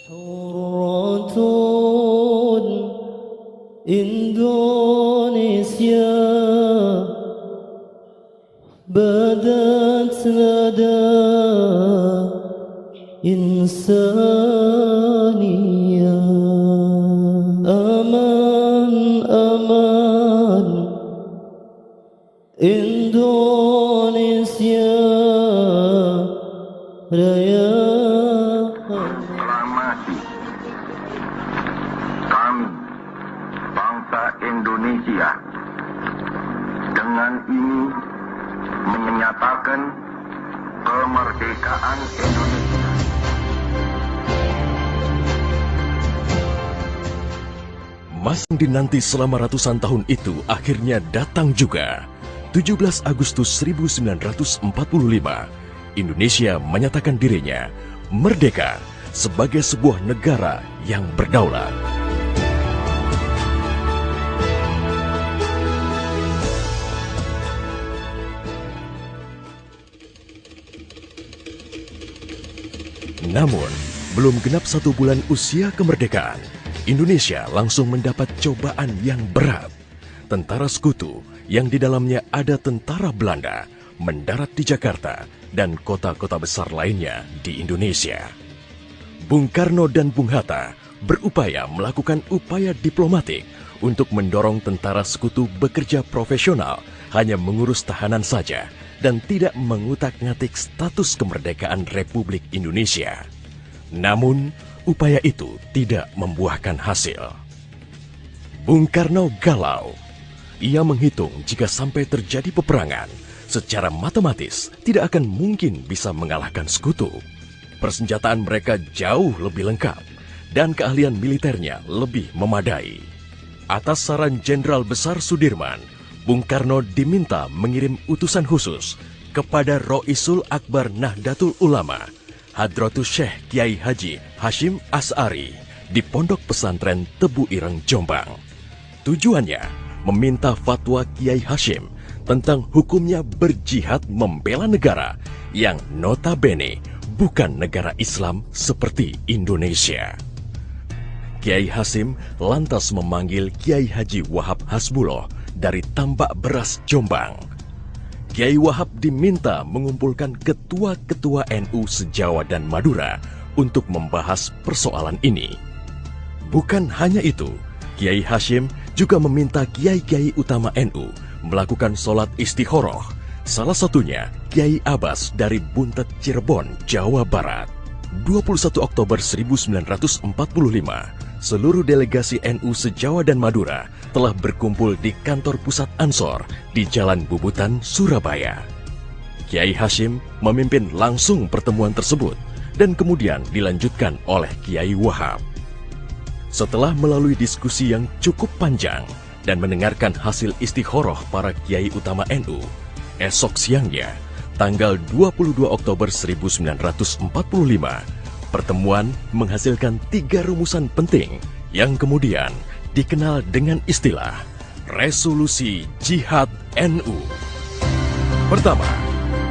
حرة إندونيسيا بدت ندى إنسانية أمان أمان Indonesia Raya. Proklamasi kami bangsa Indonesia dengan ini menyatakan kemerdekaan Indonesia. Masa yang dinanti selama ratusan tahun itu akhirnya datang juga. 17 Agustus 1945, Indonesia menyatakan dirinya merdeka sebagai sebuah negara yang berdaulat. Namun, belum genap 1 bulan usia kemerdekaan, Indonesia langsung mendapat cobaan yang berat. Tentara sekutu yang di dalamnya ada tentara Belanda mendarat di Jakarta dan kota-kota besar lainnya di Indonesia. Bung Karno dan Bung Hatta berupaya melakukan upaya diplomatik untuk mendorong tentara sekutu bekerja profesional, hanya mengurus tahanan saja dan tidak mengutak-ngatik status kemerdekaan Republik Indonesia. Namun, upaya itu tidak membuahkan hasil. Bung Karno galau. Ia menghitung jika sampai terjadi peperangan, secara matematis tidak akan mungkin bisa mengalahkan sekutu. Persenjataan mereka jauh lebih lengkap dan keahlian militernya lebih memadai. Atas saran Jenderal Besar Sudirman, Bung Karno diminta mengirim utusan khusus kepada Roisul Akbar Nahdlatul Ulama, Hadratus Syekh Kiai Haji Hashim Asy'ari di Pondok Pesantren Tebu Ireng, Jombang. Tujuannya meminta fatwa Kiai Hashim tentang hukumnya berjihad membela negara yang notabene bukan negara Islam seperti Indonesia. Kiai Hashim lantas memanggil Kiai Haji Wahab Hasbuloh dari Tambak Beras, Jombang. Kiai Wahab diminta mengumpulkan ketua-ketua NU se-Jawa dan Madura untuk membahas persoalan ini. Bukan hanya itu, Kiai Hashim juga meminta kiai-kiai utama NU melakukan sholat istikharah, salah satunya Kiai Abbas dari Buntet, Cirebon, Jawa Barat. 21 Oktober 1945, seluruh delegasi NU se-Jawa dan Madura telah berkumpul di kantor pusat Ansor di Jalan Bubutan, Surabaya. Kiai Hashim memimpin langsung pertemuan tersebut dan kemudian dilanjutkan oleh Kiai Wahab. Setelah melalui diskusi yang cukup panjang dan mendengarkan hasil istikharah para kiai utama NU, esok siangnya, tanggal 22 Oktober 1945, pertemuan menghasilkan 3 rumusan penting yang kemudian dikenal dengan istilah Resolusi Jihad NU. Pertama,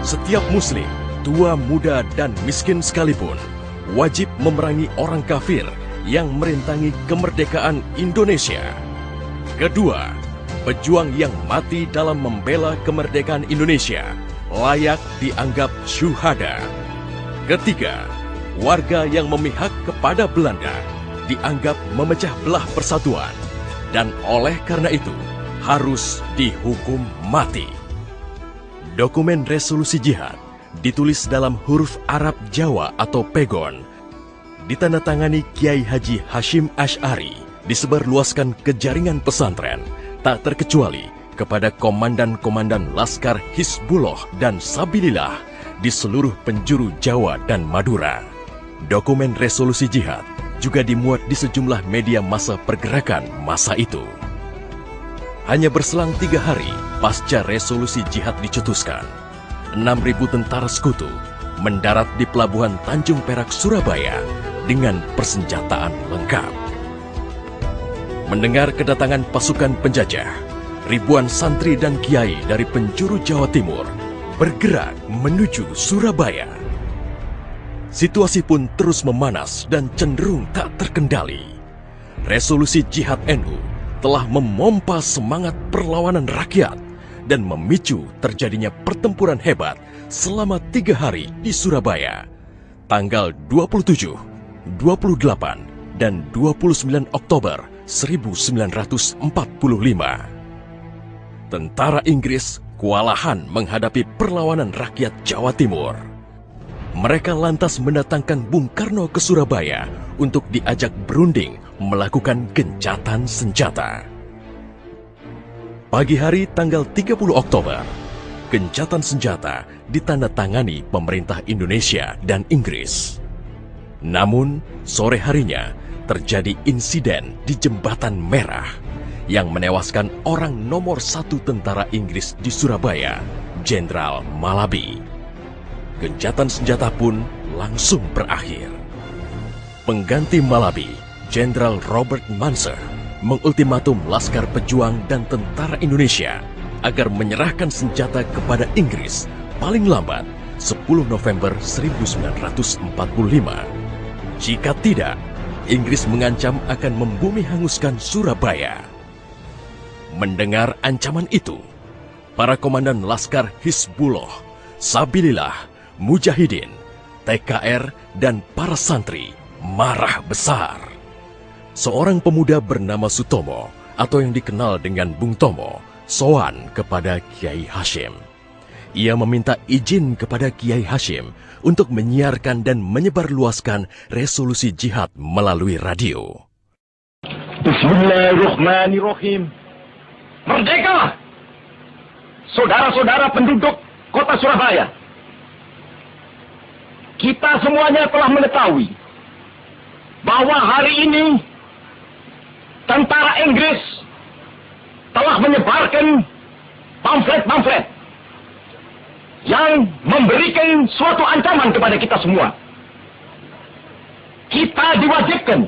setiap muslim, tua, muda, dan miskin sekalipun, wajib memerangi orang kafir yang merintangi kemerdekaan Indonesia. Kedua, pejuang yang mati dalam membela kemerdekaan Indonesia layak dianggap syuhada. Ketiga, warga yang memihak kepada Belanda dianggap memecah belah persatuan dan oleh karena itu harus dihukum mati. Dokumen resolusi jihad ditulis dalam huruf Arab Jawa atau pegon, ditandatangani Kiai Haji Hashim Asy'ari, disebarluaskan ke jaringan pesantren, tak terkecuali kepada komandan-komandan Laskar Hizbullah dan Sabilillah di seluruh penjuru Jawa dan Madura. Dokumen resolusi jihad juga dimuat di sejumlah media massa pergerakan masa itu. Hanya berselang 3 hari pasca resolusi jihad dicetuskan, 6.000 tentara sekutu mendarat di Pelabuhan Tanjung Perak, Surabaya dengan persenjataan lengkap. Mendengar kedatangan pasukan penjajah, ribuan santri dan kiai dari penjuru Jawa Timur bergerak menuju Surabaya. Situasi pun terus memanas dan cenderung tak terkendali. Resolusi Jihad NU telah memompa semangat perlawanan rakyat dan memicu terjadinya pertempuran hebat selama 3 hari di Surabaya, tanggal 27, 28, dan 29 Oktober 1945. Tentara Inggris kewalahan menghadapi perlawanan rakyat Jawa Timur. Mereka lantas mendatangkan Bung Karno ke Surabaya untuk diajak berunding melakukan gencatan senjata. Pagi hari tanggal 30 Oktober, gencatan senjata ditandatangani pemerintah Indonesia dan Inggris. Namun, sore harinya terjadi insiden di Jembatan Merah yang menewaskan orang nomor 1 tentara Inggris di Surabaya, Jenderal Malabi. Gencatan senjata pun langsung berakhir. Pengganti Malabi, Jenderal Robert Munser, mengultimatum Laskar Pejuang dan tentara Indonesia agar menyerahkan senjata kepada Inggris paling lambat 10 November 1945. Jika tidak, Inggris mengancam akan membumi hanguskan Surabaya. Mendengar ancaman itu, para komandan Laskar Hizbullah, Sabilillah, Mujahidin, TKR, dan para santri marah besar. Seorang pemuda bernama Sutomo atau yang dikenal dengan Bung Tomo sowan kepada Kiai Hashim. Ia meminta izin kepada Kiai Hashim untuk menyiarkan dan menyebarluaskan resolusi jihad melalui radio. Bismillahirrahmanirrahim. Merdeka! Saudara-saudara penduduk kota Surabaya. Kita semuanya telah mengetahui bahwa hari ini tentara Inggris telah menyebarkan pamflet-pamflet yang memberikan suatu ancaman kepada kita semua. Kita diwajibkan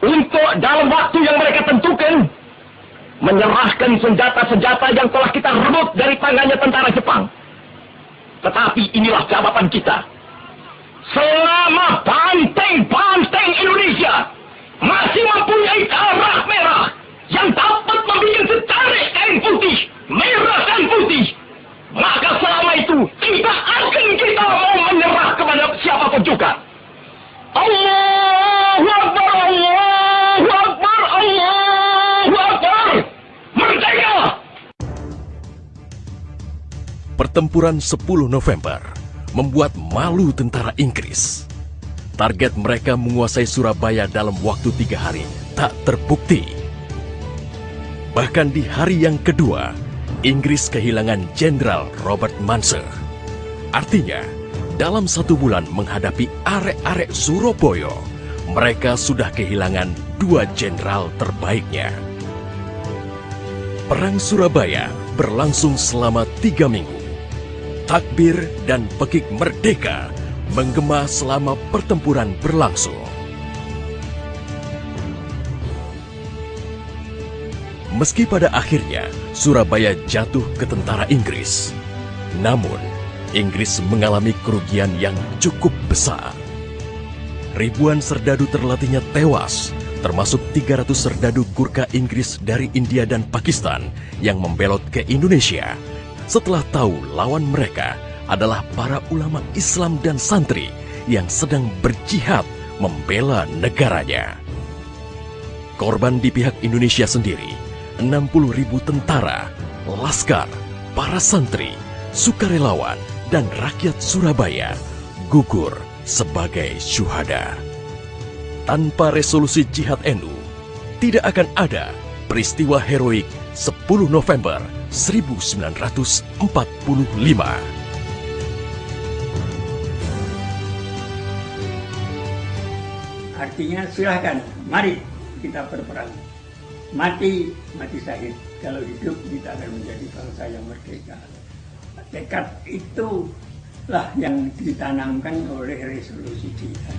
untuk dalam waktu yang mereka tentukan menyerahkan senjata-senjata yang telah kita rebut dari tangannya tentara Jepang. Tetapi inilah jawaban kita. Selama banteng-banteng Indonesia masih mempunyai darah merah yang dapat membuat setarik kain putih, merah dan putih, maka selama itu tidak akan kita mau menyerah kepada siapapun juga. Allahu Akbar, Allahu Akbar, Allahu Akbar. Merdeka! Pertempuran 10 November membuat malu tentara Inggris. Target mereka menguasai Surabaya dalam waktu 3 hari tak terbukti. Bahkan di hari yang kedua, Inggris kehilangan Jenderal Robert Munser. Artinya, dalam 1 bulan menghadapi arek-arek Surabaya, mereka sudah kehilangan 2 jenderal terbaiknya. Perang Surabaya berlangsung selama 3 minggu. Takbir dan pekik merdeka menggema selama pertempuran berlangsung. Meski pada akhirnya Surabaya jatuh ke tentara Inggris, namun Inggris mengalami kerugian yang cukup besar. Ribuan serdadu terlatihnya tewas, termasuk 300 serdadu Gurkha Inggris dari India dan Pakistan yang membelot ke Indonesia setelah tahu lawan mereka adalah para ulama Islam dan santri yang sedang berjihad membela negaranya. Korban di pihak Indonesia sendiri, 60.000 tentara, laskar, para santri, sukarelawan, dan rakyat Surabaya gugur sebagai syuhada. Tanpa resolusi Jihad NU, tidak akan ada peristiwa heroik 10 November 1945. Artinya silahkan, mari kita berperang. Mati syahid. Kalau hidup kita akan menjadi bangsa yang merdeka. Tekad itulah yang ditanamkan oleh resolusi jihad.